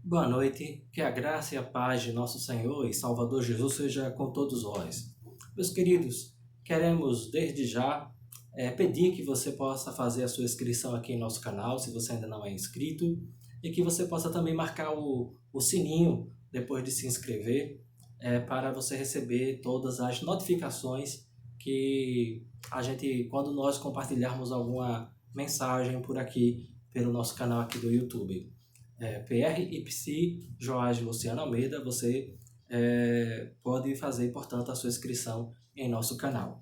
Boa noite, que a graça e a paz de nosso Senhor e Salvador Jesus seja com todos vós. Meus queridos, queremos desde já pedir que você possa fazer a sua inscrição aqui em nosso canal, se você ainda não é inscrito, e que você possa também marcar o sininho depois de se inscrever, para você receber todas as notificações que quando nós compartilharmos alguma mensagem por aqui, pelo nosso canal aqui do YouTube. PR e Psi Joás Luciano Almeida, você pode fazer, portanto, a sua inscrição em nosso canal.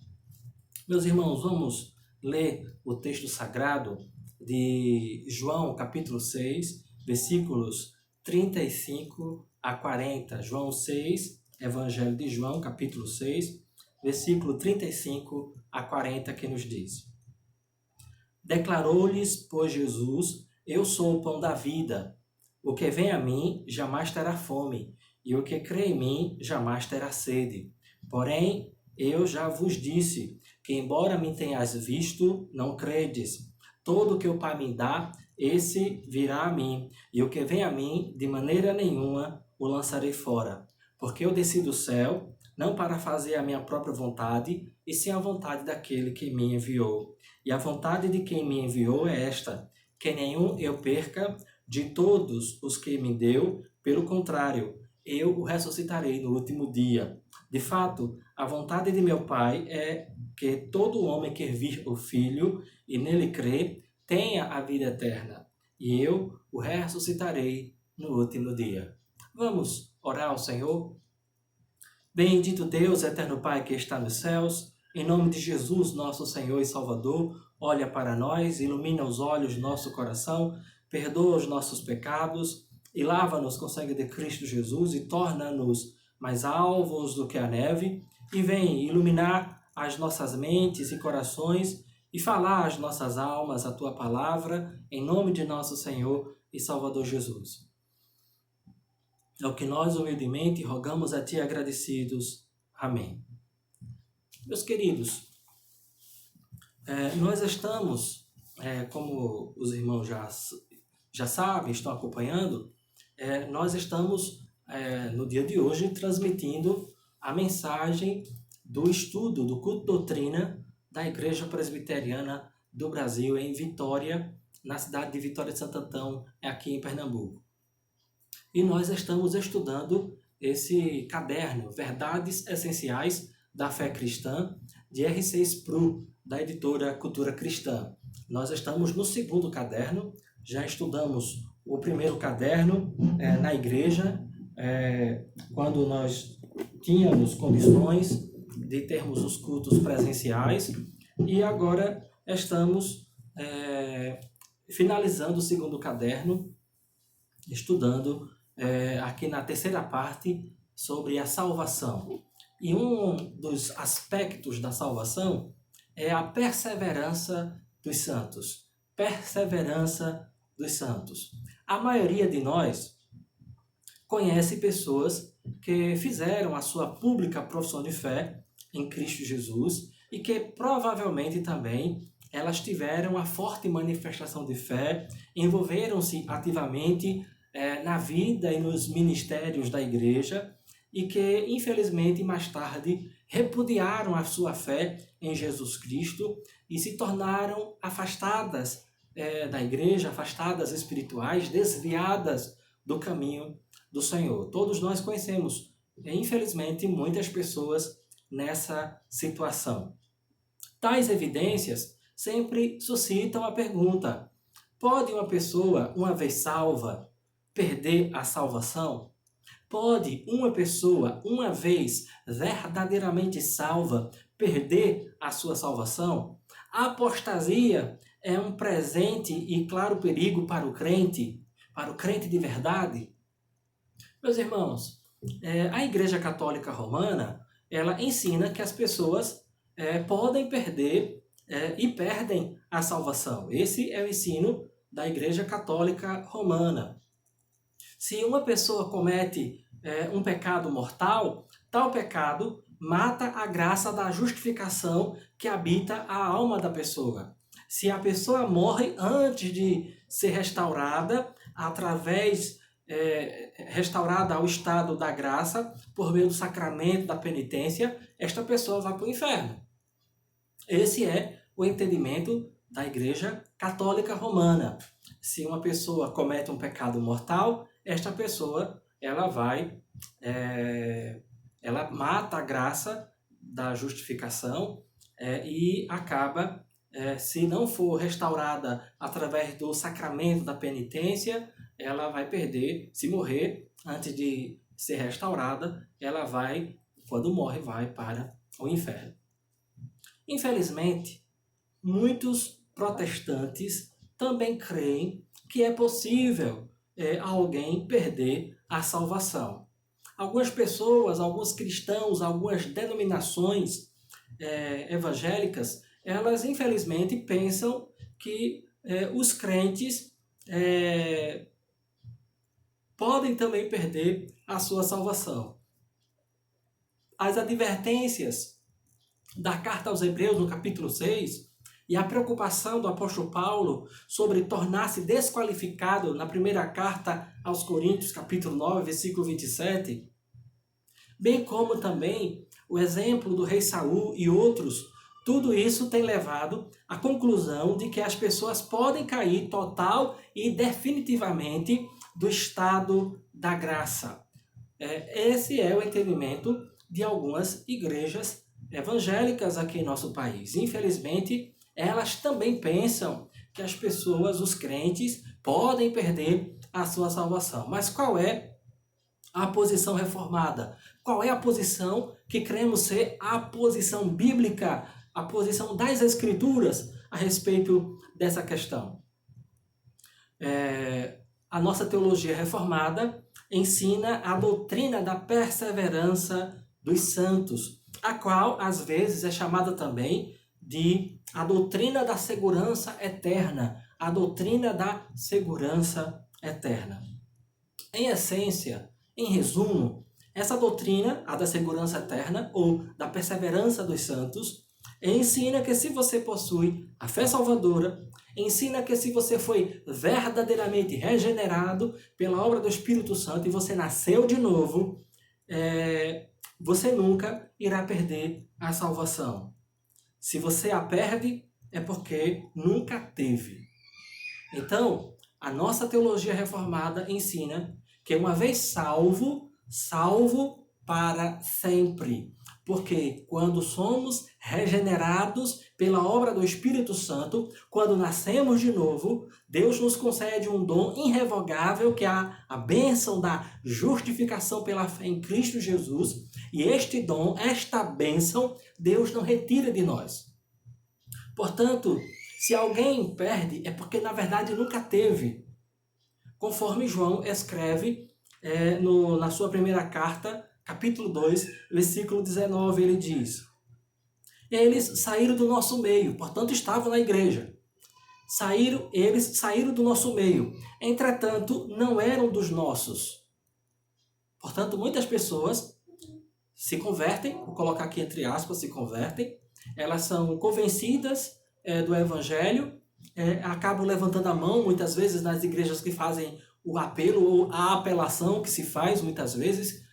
Meus irmãos, vamos ler o texto sagrado de João, capítulo 6, versículos 35 a 40. João 6, Evangelho de João, capítulo 6, versículo 35 a 40, que nos diz: Declarou-lhes, pois, Jesus: Eu sou o pão da vida. O que vem a mim jamais terá fome, e o que crê em mim jamais terá sede. Porém, eu já vos disse que, embora me tenhas visto, não credes. Todo o que o Pai me dá, esse virá a mim, e o que vem a mim, de maneira nenhuma o lançarei fora. Porque eu desci do céu, não para fazer a minha própria vontade, e sim a vontade daquele que me enviou. E a vontade de quem me enviou é esta, que nenhum eu perca de todos os que me deu, pelo contrário, eu o ressuscitarei no último dia. De fato, a vontade de meu Pai é que todo homem que vir o Filho e nele crê, tenha a vida eterna, e eu o ressuscitarei no último dia. Vamos orar ao Senhor? Bendito Deus, eterno Pai que está nos céus, em nome de Jesus, nosso Senhor e Salvador, olha para nós, ilumina os olhos do nosso coração, perdoa os nossos pecados e lava-nos com o sangue de Cristo Jesus e torna-nos mais alvos do que a neve, e vem iluminar as nossas mentes e corações e falar às nossas almas a tua palavra, em nome de nosso Senhor e Salvador Jesus. É o que nós humildemente rogamos a ti agradecidos. Amém. Meus queridos, nós estamos, como os irmãos já sabem, estão acompanhando, nós estamos, no dia de hoje, transmitindo a mensagem do estudo do culto doutrina da Igreja Presbiteriana do Brasil, em Vitória, na cidade de Vitória de Santo Antão, aqui em Pernambuco. E nós estamos estudando esse caderno, Verdades Essenciais da Fé Cristã, de R.C. Sproul, da editora Cultura Cristã. Nós estamos no segundo caderno, já estudamos o primeiro caderno na igreja, quando nós tínhamos condições de termos os cultos presenciais, e agora estamos finalizando o segundo caderno, estudando aqui na terceira parte sobre a salvação. E um dos aspectos da salvação é a perseverança dos santos. Perseverança dos santos. A maioria de nós conhece pessoas que fizeram a sua pública profissão de fé em Cristo Jesus e que provavelmente também elas tiveram uma forte manifestação de fé, envolveram-se ativamente na vida e nos ministérios da igreja e que, infelizmente, mais tarde repudiaram a sua fé em Jesus Cristo e se tornaram afastadas da igreja, afastadas espirituais, desviadas do caminho do Senhor. Todos nós conhecemos, infelizmente, muitas pessoas nessa situação. Tais evidências sempre suscitam a pergunta: pode uma pessoa, uma vez salva, perder a salvação? Pode uma pessoa, uma vez verdadeiramente salva, perder a sua salvação? A apostasia é um presente e claro perigo para o crente de verdade? Meus irmãos, a Igreja Católica Romana, ela ensina que as pessoas podem perder e perdem a salvação. Esse é o ensino da Igreja Católica Romana. Se uma pessoa comete um pecado mortal, tal pecado mata a graça da justificação que habita a alma da pessoa. Se a pessoa morre antes de ser restaurada através restaurada ao estado da graça por meio do sacramento da penitência, esta pessoa vai para o inferno. Esse é o entendimento da Igreja Católica Romana. Se uma pessoa comete um pecado mortal, esta pessoa ela mata a graça da justificação e acaba, se não for restaurada através do sacramento da penitência, ela vai perder, se morrer antes de ser restaurada, ela vai, quando morre, vai para o inferno. Infelizmente, muitos protestantes também creem que é possível alguém perder a salvação. Algumas pessoas, alguns cristãos, algumas denominações evangélicas, elas infelizmente pensam que os crentes podem também perder a sua salvação. As advertências da carta aos Hebreus, no capítulo 6, e a preocupação do apóstolo Paulo sobre tornar-se desqualificado na primeira carta aos Coríntios, capítulo 9, versículo 27, bem como também o exemplo do rei Saul e outros, tudo isso tem levado à conclusão de que as pessoas podem cair total e definitivamente do estado da graça. Esse é o entendimento de algumas igrejas evangélicas aqui em nosso país. Infelizmente, elas também pensam que as pessoas, os crentes, podem perder a sua salvação. Mas qual é a posição reformada? Qual é a posição que cremos ser a posição bíblica, a posição das Escrituras a respeito dessa questão? A nossa teologia reformada ensina a doutrina da perseverança dos santos, a qual às vezes é chamada também de a doutrina da segurança eterna, a doutrina da segurança eterna. Em essência, em resumo, essa doutrina, a da segurança eterna ou da perseverança dos santos, ensina que se você possui a fé salvadora, ensina que se você foi verdadeiramente regenerado pela obra do Espírito Santo e você nasceu de novo, você nunca irá perder a salvação. Se você a perde, é porque nunca teve. Então, a nossa teologia reformada ensina que uma vez salvo, salvo para sempre. Porque quando somos regenerados pela obra do Espírito Santo, quando nascemos de novo, Deus nos concede um dom irrevogável, que é a bênção da justificação pela fé em Cristo Jesus. E este dom, esta bênção, Deus não retira de nós. Portanto, se alguém perde, é porque na verdade nunca teve. Conforme João escreve na sua primeira carta, capítulo 2, versículo 19, ele diz: eles saíram do nosso meio, portanto estavam na igreja. Eles saíram do nosso meio, entretanto não eram dos nossos. Portanto, muitas pessoas se convertem, vou colocar aqui entre aspas, se convertem, elas são convencidas do evangelho, acabam levantando a mão, muitas vezes nas igrejas que fazem o apelo ou a apelação que se faz muitas vezes,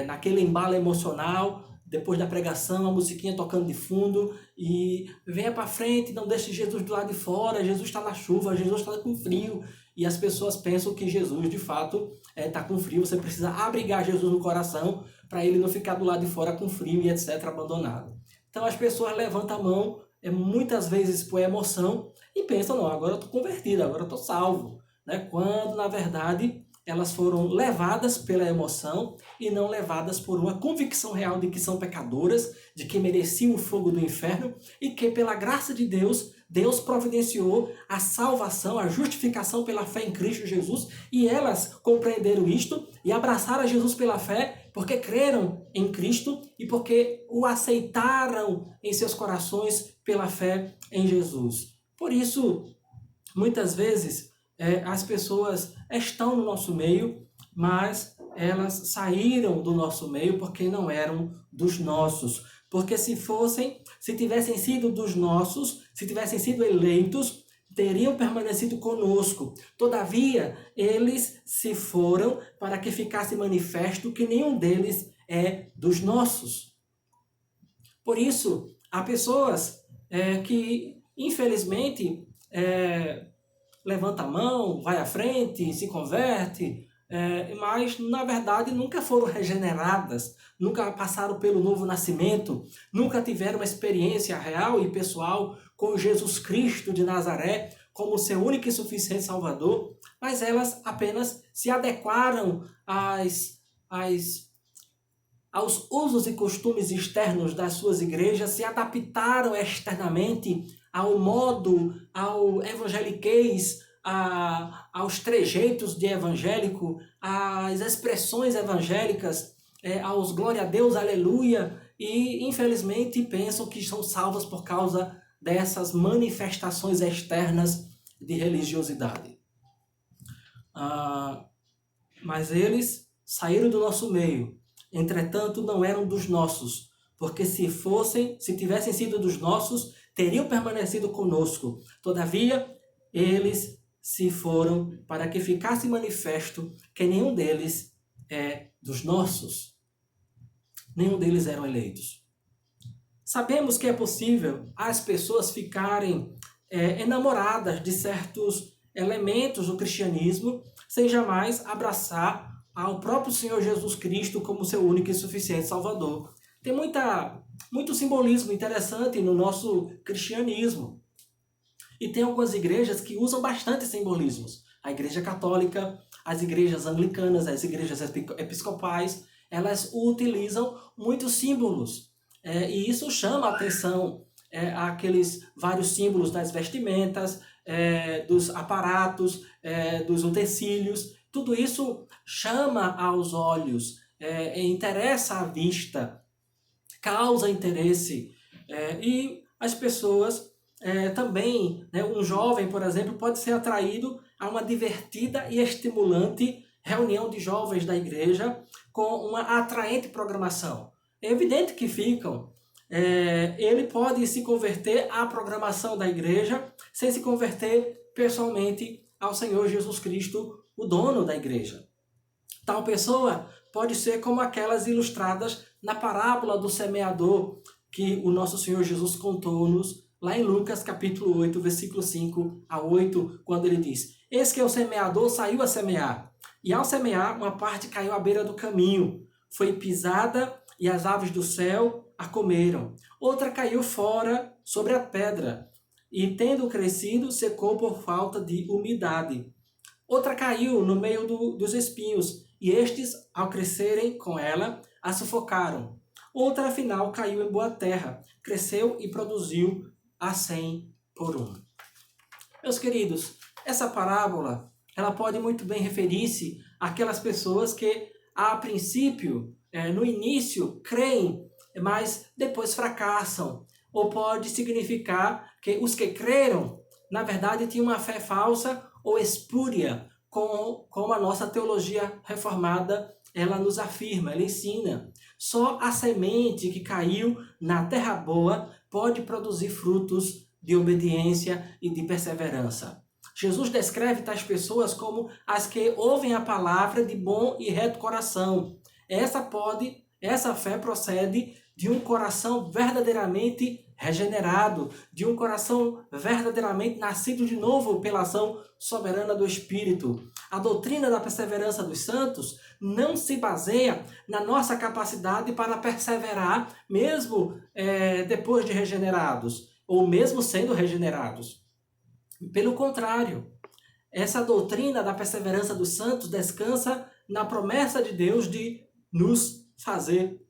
naquele embalo emocional, depois da pregação, a musiquinha tocando de fundo, e venha para frente, não deixe Jesus do lado de fora, Jesus está na chuva, Jesus está com frio, e as pessoas pensam que Jesus, de fato, está com frio, você precisa abrigar Jesus no coração, para ele não ficar do lado de fora com frio e etc, abandonado. Então as pessoas levantam a mão, muitas vezes por emoção, e pensam, não, agora eu estou convertido, agora eu estou salvo, né? Quando, na verdade, elas foram levadas pela emoção e não levadas por uma convicção real de que são pecadoras, de que mereciam o fogo do inferno e que, pela graça de Deus, Deus providenciou a salvação, a justificação pela fé em Cristo Jesus, e elas compreenderam isto e abraçaram a Jesus pela fé porque creram em Cristo e porque o aceitaram em seus corações pela fé em Jesus. Por isso, muitas vezes, as pessoas estão no nosso meio, mas elas saíram do nosso meio porque não eram dos nossos. Porque se tivessem sido dos nossos, se tivessem sido eleitos, teriam permanecido conosco. Todavia, eles se foram para que ficasse manifesto que nenhum deles é dos nossos. Por isso, há pessoas que, infelizmente, levanta a mão, vai à frente, se converte, mas na verdade nunca foram regeneradas, nunca passaram pelo novo nascimento, nunca tiveram uma experiência real e pessoal com Jesus Cristo de Nazaré como seu único e suficiente Salvador, mas elas apenas se adequaram aos usos e costumes externos das suas igrejas, se adaptaram externamente ao modo, ao evangeliquez, aos trejeitos de evangélico, às expressões evangélicas, aos glória a Deus, aleluia, e infelizmente pensam que são salvas por causa dessas manifestações externas de religiosidade. Mas eles saíram do nosso meio, entretanto não eram dos nossos, porque se tivessem sido dos nossos, teriam permanecido conosco. Todavia, eles se foram para que ficasse manifesto que nenhum deles é dos nossos. Nenhum deles eram eleitos. Sabemos que é possível as pessoas ficarem enamoradas de certos elementos do cristianismo sem jamais abraçar ao próprio Senhor Jesus Cristo como seu único e suficiente Salvador. Tem muito simbolismo interessante no nosso cristianismo. E tem algumas igrejas que usam bastante simbolismos. A Igreja Católica, as igrejas anglicanas, as igrejas episcopais, elas utilizam muitos símbolos. E isso chama a atenção àqueles vários símbolos das vestimentas, dos aparatos, dos utensílios. Tudo isso chama aos olhos, interessa à vista, causa interesse. E as pessoas também, um jovem, por exemplo, pode ser atraído a uma divertida e estimulante reunião de jovens da igreja com uma atraente programação. É evidente que ele pode se converter à programação da igreja sem se converter pessoalmente ao Senhor Jesus Cristo, o dono da igreja. Tal pessoa pode ser como aquelas ilustradas na parábola do semeador que o nosso Senhor Jesus contou-nos lá em Lucas capítulo 8, versículo 5 a 8, quando ele diz: Eis que o semeador saiu a semear, e ao semear uma parte caiu à beira do caminho, foi pisada e as aves do céu a comeram. Outra caiu fora sobre a pedra, e tendo crescido, secou por falta de umidade. Outra caiu no meio dos espinhos, e estes, ao crescerem com ela, a sufocaram. Outra, afinal, caiu em boa terra, cresceu e produziu a 100 por 1. Meus queridos, essa parábola ela pode muito bem referir-se àquelas pessoas que, a princípio, no início, creem, mas depois fracassam. Ou pode significar que os que creram, na verdade, tinham uma fé falsa ou espúria, como a nossa teologia reformada ela nos afirma, ela ensina. Só a semente que caiu na terra boa pode produzir frutos de obediência e de perseverança. Jesus descreve tais pessoas como as que ouvem a palavra de bom e reto coração. Essa fé procede de um coração verdadeiramente regenerado, de um coração verdadeiramente nascido de novo pela ação soberana do Espírito. A doutrina da perseverança dos santos não se baseia na nossa capacidade para perseverar, mesmo depois de regenerados, ou mesmo sendo regenerados. Pelo contrário, essa doutrina da perseverança dos santos descansa na promessa de Deus de nos fazer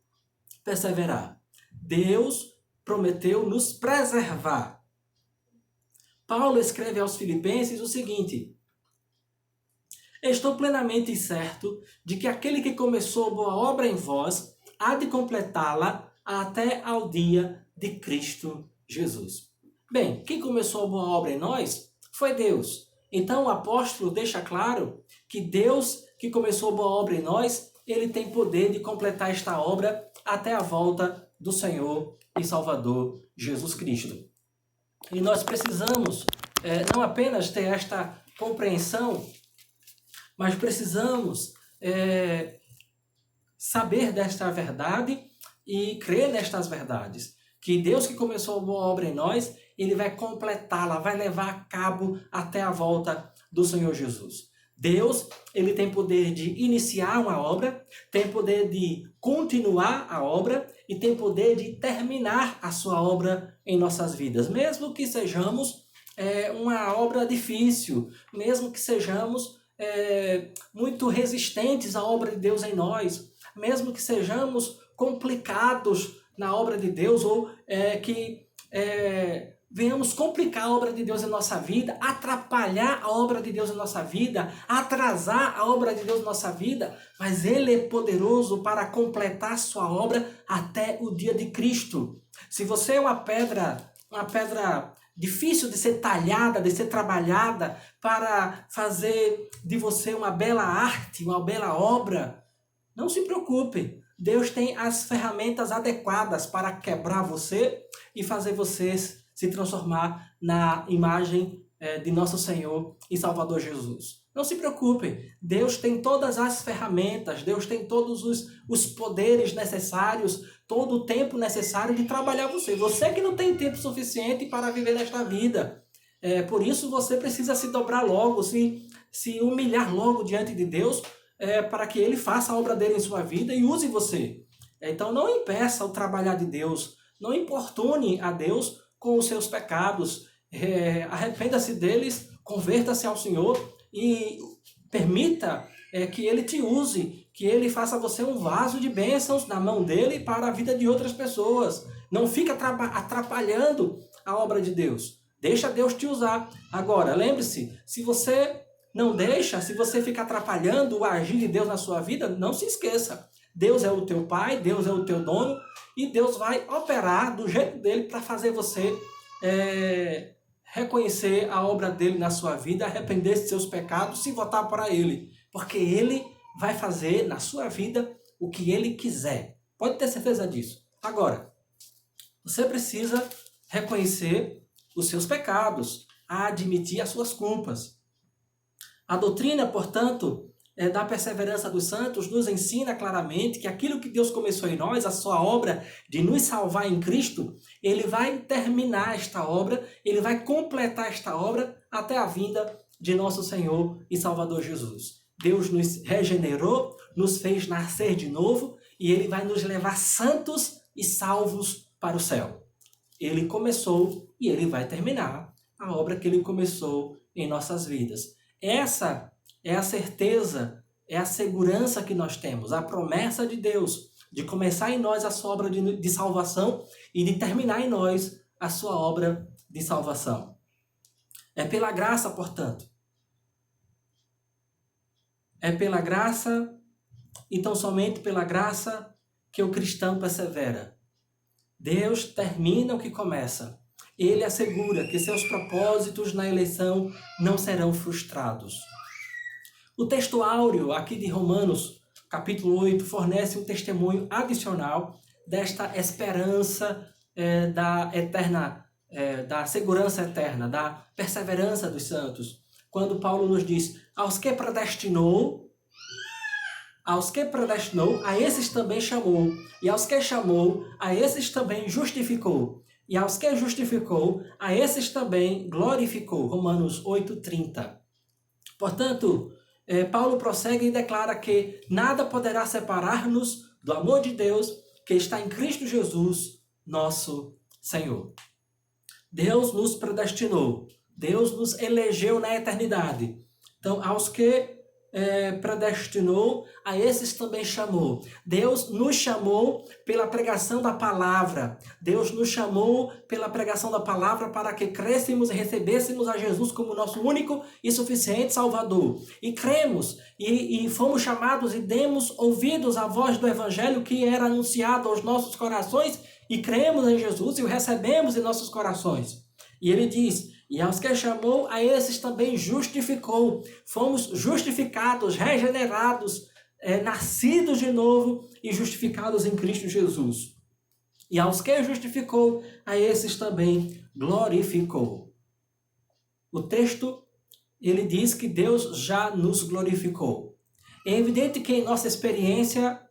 perseverar. Deus prometeu nos preservar. Paulo escreve aos Filipenses o seguinte: Estou plenamente certo de que aquele que começou boa obra em vós há de completá-la até ao dia de Cristo Jesus. Bem, quem começou a boa obra em nós foi Deus. Então o apóstolo deixa claro que Deus que começou a boa obra em nós, ele tem poder de completar esta obra até a volta do Senhor e Salvador Jesus Cristo. E nós precisamos não apenas ter esta compreensão, mas precisamos saber desta verdade e crer nestas verdades. Que Deus que começou a boa obra em nós, Ele vai completá-la, vai levar a cabo até a volta do Senhor Jesus. Deus, Ele tem poder de iniciar uma obra, tem poder de continuar a obra e tem poder de terminar a sua obra em nossas vidas. Mesmo que sejamos uma obra difícil, mesmo que sejamos muito resistentes à obra de Deus em nós, mesmo que sejamos complicados na obra de Deus ou que venhamos complicar a obra de Deus em nossa vida, atrapalhar a obra de Deus em nossa vida, atrasar a obra de Deus em nossa vida, mas Ele é poderoso para completar sua obra até o dia de Cristo. Se você é uma pedra difícil de ser talhada, de ser trabalhada, para fazer de você uma bela arte, uma bela obra, não se preocupe. Deus tem as ferramentas adequadas para quebrar você e fazer você se transformar na imagem de nosso Senhor e Salvador Jesus. Não se preocupe, Deus tem todas as ferramentas, Deus tem todos os poderes necessários, todo o tempo necessário de trabalhar você. Você que não tem tempo suficiente para viver nesta vida. Por isso você precisa se dobrar logo, se humilhar logo diante de Deus, para que Ele faça a obra dele em sua vida e use você. Então não impeça o trabalhar de Deus, não importune a Deus com os seus pecados, arrependa-se deles, converta-se ao Senhor e permita que Ele te use, que Ele faça você um vaso de bênçãos na mão dele para a vida de outras pessoas. Não fica atrapalhando a obra de Deus. Deixa Deus te usar. Agora, lembre-se, se você não deixa, se você fica atrapalhando o agir de Deus na sua vida, não se esqueça. Deus é o teu pai, Deus é o teu dono e Deus vai operar do jeito dele para fazer você reconhecer a obra dele na sua vida, arrepender-se de seus pecados e voltar para ele. Porque ele vai fazer na sua vida o que ele quiser. Pode ter certeza disso. Agora, você precisa reconhecer os seus pecados, admitir as suas culpas. A doutrina, portanto, da perseverança dos santos nos ensina claramente que aquilo que Deus começou em nós, a sua obra de nos salvar em Cristo, Ele vai terminar esta obra, Ele vai completar esta obra até a vinda de nosso Senhor e Salvador Jesus. Deus nos regenerou, nos fez nascer de novo e Ele vai nos levar santos e salvos para o céu. Ele começou e Ele vai terminar a obra que Ele começou em nossas vidas. Essa é a certeza, é a segurança que nós temos, a promessa de Deus de começar em nós a sua obra de salvação e de terminar em nós a sua obra de salvação. É pela graça, portanto. É pela graça, então somente pela graça que o cristão persevera. Deus termina o que começa. Ele assegura que seus propósitos na eleição não serão frustrados. O texto áureo aqui de Romanos, capítulo 8, fornece um testemunho adicional desta esperança da segurança eterna, da perseverança dos santos. Quando Paulo nos diz, aos que predestinou, a esses também chamou, e aos que chamou, a esses também justificou, e aos que justificou, a esses também glorificou. Romanos 8:30. Portanto, Paulo prossegue e declara que nada poderá separar-nos do amor de Deus que está em Cristo Jesus, nosso Senhor. Deus nos predestinou, Deus nos elegeu na eternidade. Então, aos que predestinou, a esses também chamou. Deus nos chamou pela pregação da palavra. Deus nos chamou pela pregação da palavra para que crescêssemos e recebêssemos a Jesus como nosso único e suficiente Salvador. E cremos, e fomos chamados e demos ouvidos à voz do Evangelho que era anunciado aos nossos corações, e cremos em Jesus e o recebemos em nossos corações. E ele diz, e aos que chamou, a esses também justificou. Fomos justificados, regenerados, nascidos de novo e justificados em Cristo Jesus. E aos que justificou, a esses também glorificou. O texto, ele diz que Deus já nos glorificou. É evidente que em nossa experiência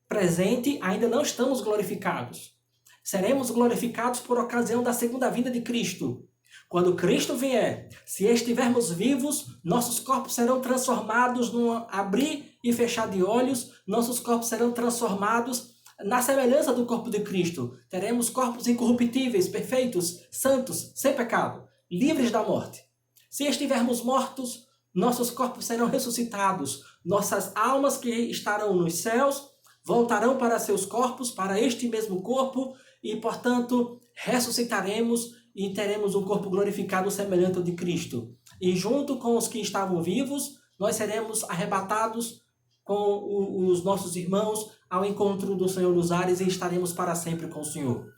presente ainda não estamos glorificados. Seremos glorificados por ocasião da segunda vinda de Cristo. Quando Cristo vier, se estivermos vivos, nossos corpos serão transformados num abrir e fechar de olhos, nossos corpos serão transformados na semelhança do corpo de Cristo. Teremos corpos incorruptíveis, perfeitos, santos, sem pecado, livres da morte. Se estivermos mortos, nossos corpos serão ressuscitados, nossas almas que estarão nos céus voltarão para seus corpos, para este mesmo corpo, e, portanto, ressuscitaremos e teremos um corpo glorificado semelhante ao de Cristo. E junto com os que estavam vivos, nós seremos arrebatados com os nossos irmãos ao encontro do Senhor dos ares e estaremos para sempre com o Senhor.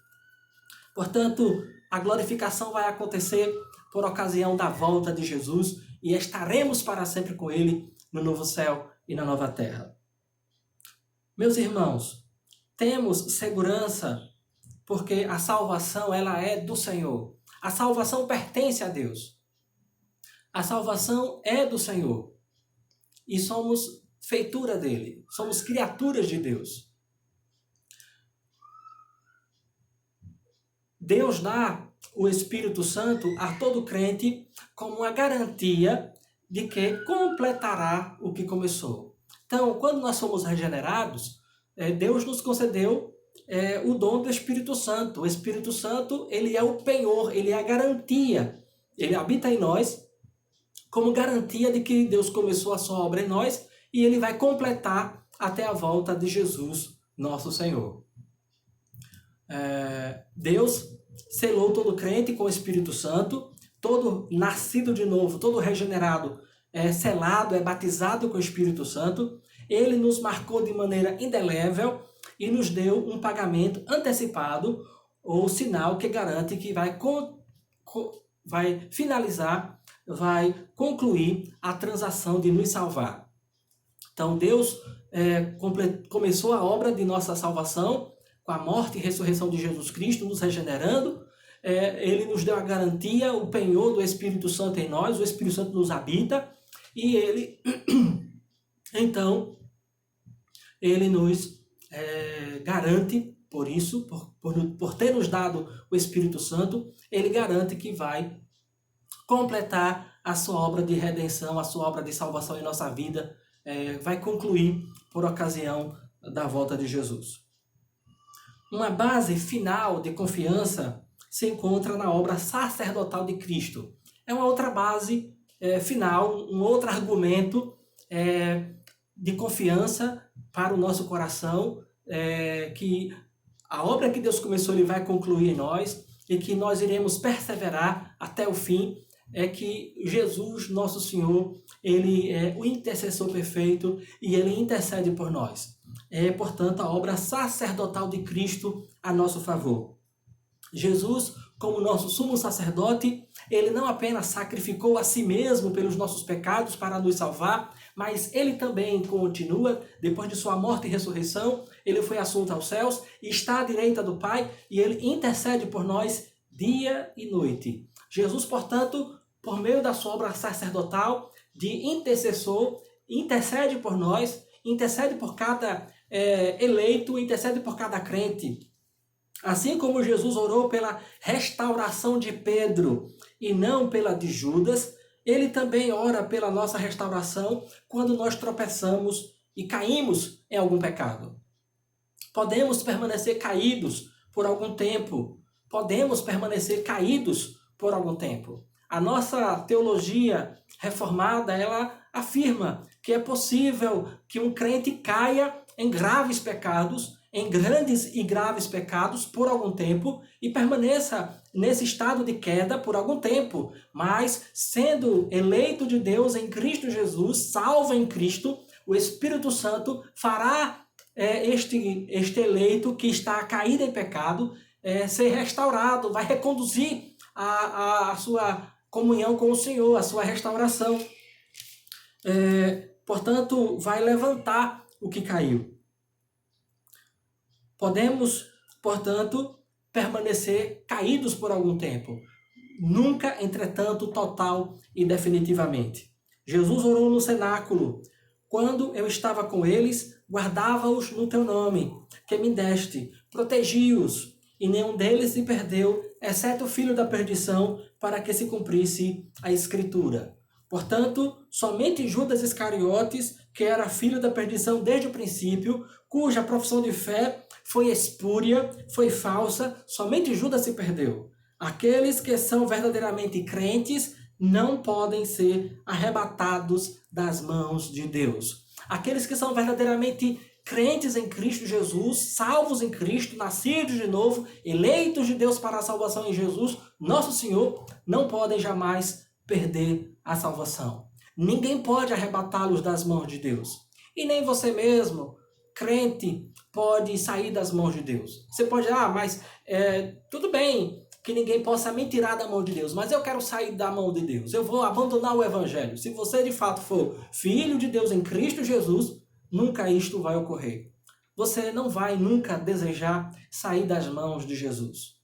Portanto, a glorificação vai acontecer por ocasião da volta de Jesus e estaremos para sempre com Ele no novo céu e na nova terra. Meus irmãos, temos segurança porque a salvação ela é do Senhor. A salvação pertence a Deus. A salvação é do Senhor. E somos feitura dele. Somos criaturas de Deus. Deus dá o Espírito Santo a todo crente como uma garantia de que completará o que começou. Então, quando nós somos regenerados, Deus nos concedeu o dom do Espírito Santo. O Espírito Santo, ele é o penhor, ele é a garantia. Ele habita em nós como garantia de que Deus começou a sua obra em nós e ele vai completar até a volta de Jesus, nosso Senhor. Deus selou todo crente com o Espírito Santo, todo nascido de novo, todo regenerado, é selado, é batizado com o Espírito Santo. Ele nos marcou de maneira indelével e nos deu um pagamento antecipado, ou sinal que garante que vai finalizar, vai concluir a transação de nos salvar. Então Deus começou a obra de nossa salvação com a morte e ressurreição de Jesus Cristo, nos regenerando. Ele nos deu a garantia, o penhor do Espírito Santo em nós, o Espírito Santo nos habita, e ele, então, ele nos garante, por isso, por ter nos dado o Espírito Santo, ele garante que vai completar a sua obra de redenção, a sua obra de salvação em nossa vida, vai concluir por ocasião da volta de Jesus. Uma base final de confiança se encontra na obra sacerdotal de Cristo. É uma outra base final, um outro argumento de confiança para o nosso coração, que a obra que Deus começou, Ele vai concluir em nós e que nós iremos perseverar até o fim, é que Jesus, nosso Senhor, Ele é o intercessor perfeito e Ele intercede por nós. Portanto, a obra sacerdotal de Cristo a nosso favor. Jesus, como nosso sumo sacerdote, ele não apenas sacrificou a si mesmo pelos nossos pecados para nos salvar, mas ele também continua, depois de sua morte e ressurreição, ele foi assunto aos céus e está à direita do Pai e ele intercede por nós dia e noite. Jesus, portanto, por meio da sua obra sacerdotal de intercessor, intercede por nós, intercede por cada eleito, intercede por cada crente. Assim como Jesus orou pela restauração de Pedro e não pela de Judas, ele também ora pela nossa restauração quando nós tropeçamos e caímos em algum pecado. Podemos permanecer caídos por algum tempo. Podemos permanecer caídos por algum tempo. A nossa teologia reformada, ela afirma que é possível que um crente caia em graves pecados, em grandes e graves pecados por algum tempo e permaneça nesse estado de queda por algum tempo, mas sendo eleito de Deus em Cristo Jesus, salvo em Cristo, o Espírito Santo fará este eleito que está caído em pecado ser restaurado, vai reconduzir a sua comunhão com o Senhor, a sua restauração. Portanto, vai levantar o que caiu. Podemos, portanto, permanecer caídos por algum tempo. nunca, entretanto, total e definitivamente. Jesus orou no cenáculo: quando eu estava com eles, guardava-os no teu nome, que me deste, protegi-os, e nenhum deles se perdeu, exceto o filho da perdição, para que se cumprisse a Escritura. Portanto, somente Judas Iscariotes, que era filho da perdição desde o princípio, cuja profissão de fé foi espúria, foi falsa, somente Judas se perdeu. Aqueles que são verdadeiramente crentes não podem ser arrebatados das mãos de Deus. Aqueles que são verdadeiramente crentes em Cristo Jesus, salvos em Cristo, nascidos de novo, eleitos de Deus para a salvação em Jesus, nosso Senhor, não podem jamais perder a salvação. Ninguém pode arrebatá-los das mãos de Deus. E nem você mesmo, crente, pode sair das mãos de Deus. Você pode, mas tudo bem que ninguém possa me tirar da mão de Deus, mas eu quero sair da mão de Deus. Eu vou abandonar o Evangelho. Se você de fato for filho de Deus em Cristo Jesus, nunca isto vai ocorrer. Você não vai nunca desejar sair das mãos de Jesus.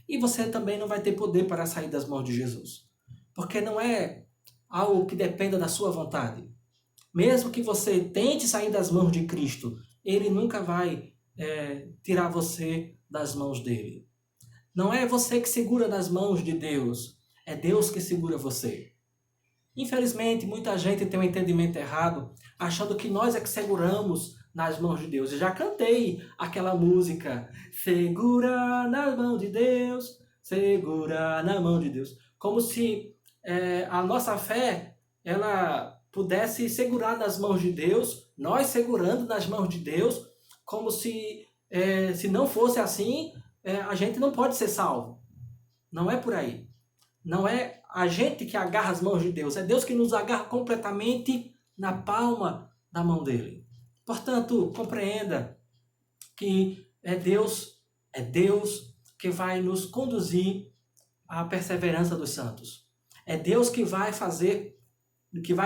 E você também não vai ter poder para sair das mãos de Jesus. Porque não é algo que dependa da sua vontade. Mesmo que você tente sair das mãos de Cristo, Ele nunca vai tirar você das mãos dele. Não é você que segura nas mãos de Deus, é Deus que segura você. Infelizmente, muita gente tem um entendimento errado, achando que nós é que seguramos nas mãos de Deus. Eu já cantei aquela música, segura na mão de Deus, segura na mão de Deus. Como se a nossa fé, ela pudesse segurar nas mãos de Deus, nós segurando nas mãos de Deus, como se não fosse assim, a gente não pode ser salvo. Não é por aí. Não é a gente que agarra as mãos de Deus. É Deus que nos agarra completamente na palma da mão dele. Portanto, compreenda que é Deus que vai nos conduzir à perseverança dos santos. É Deus que vai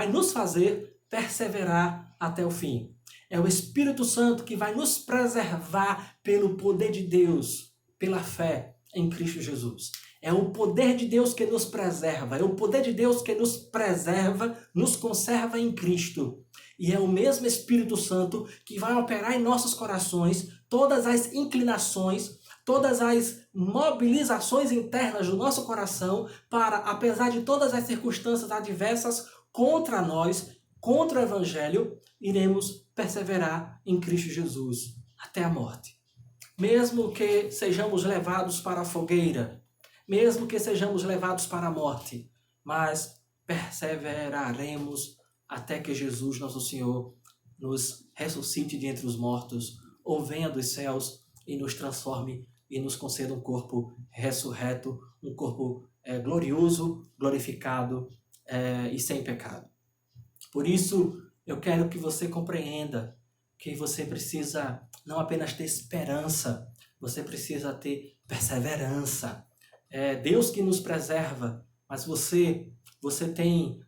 nos fazer perseverar até o fim. É o Espírito Santo que vai nos preservar pelo poder de Deus, pela fé em Cristo Jesus. É o poder de Deus que nos preserva, é o poder de Deus que nos preserva, nos conserva em Cristo. E é o mesmo Espírito Santo que vai operar em nossos corações todas as inclinações, todas as mobilizações internas do nosso coração para, apesar de todas as circunstâncias adversas contra nós, contra o Evangelho, iremos perseverar em Cristo Jesus até a morte. Mesmo que sejamos levados para a fogueira, mesmo que sejamos levados para a morte, mas perseveraremos até que Jesus, nosso Senhor, nos ressuscite de entre os mortos, ou venha dos céus e nos transforme e nos conceda um corpo ressurreto, um corpo glorioso, glorificado e sem pecado. Por isso, eu quero que você compreenda que você precisa não apenas ter esperança, você precisa ter perseverança. É Deus que nos preserva, mas você tem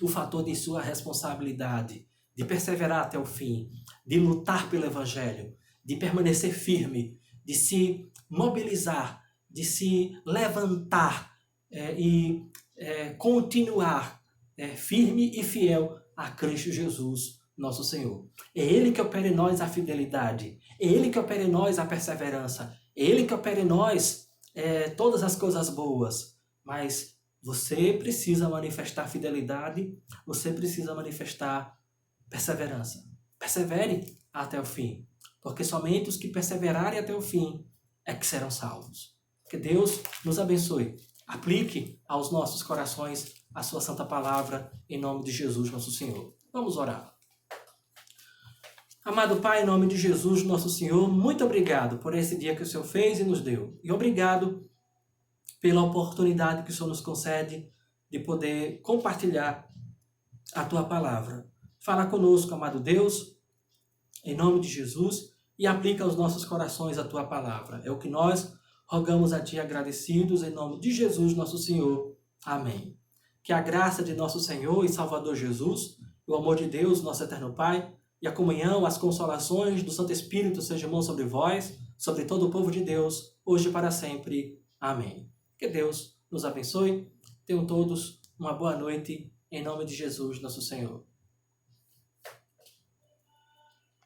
o fator de sua responsabilidade, de perseverar até o fim, de lutar pelo Evangelho, de permanecer firme, de se mobilizar, de se levantar e continuar firme e fiel a Cristo Jesus, nosso Senhor. É Ele que opera em nós a fidelidade, é Ele que opera em nós a perseverança, é Ele que opera em nós todas as coisas boas. Mas você precisa manifestar fidelidade, você precisa manifestar perseverança. Persevere até o fim, porque somente os que perseverarem até o fim é que serão salvos. Que Deus nos abençoe. Aplique aos nossos corações a sua santa palavra, em nome de Jesus, nosso Senhor. Vamos orar. Amado Pai, em nome de Jesus, nosso Senhor, muito obrigado por esse dia que o Senhor fez e nos deu. E obrigado pela oportunidade que o Senhor nos concede de poder compartilhar a Tua palavra. Fala conosco, amado Deus, em nome de Jesus, e aplica aos nossos corações a Tua palavra. É o que nós rogamos a Ti agradecidos, em nome de Jesus, nosso Senhor. Amém. Que a graça de nosso Senhor e Salvador Jesus, o amor de Deus, nosso eterno Pai, e a comunhão, as consolações do Santo Espírito sejam sobre vós, sobre todo o povo de Deus, hoje e para sempre. Amém. Que Deus nos abençoe. Tenham todos uma boa noite, em nome de Jesus, nosso Senhor.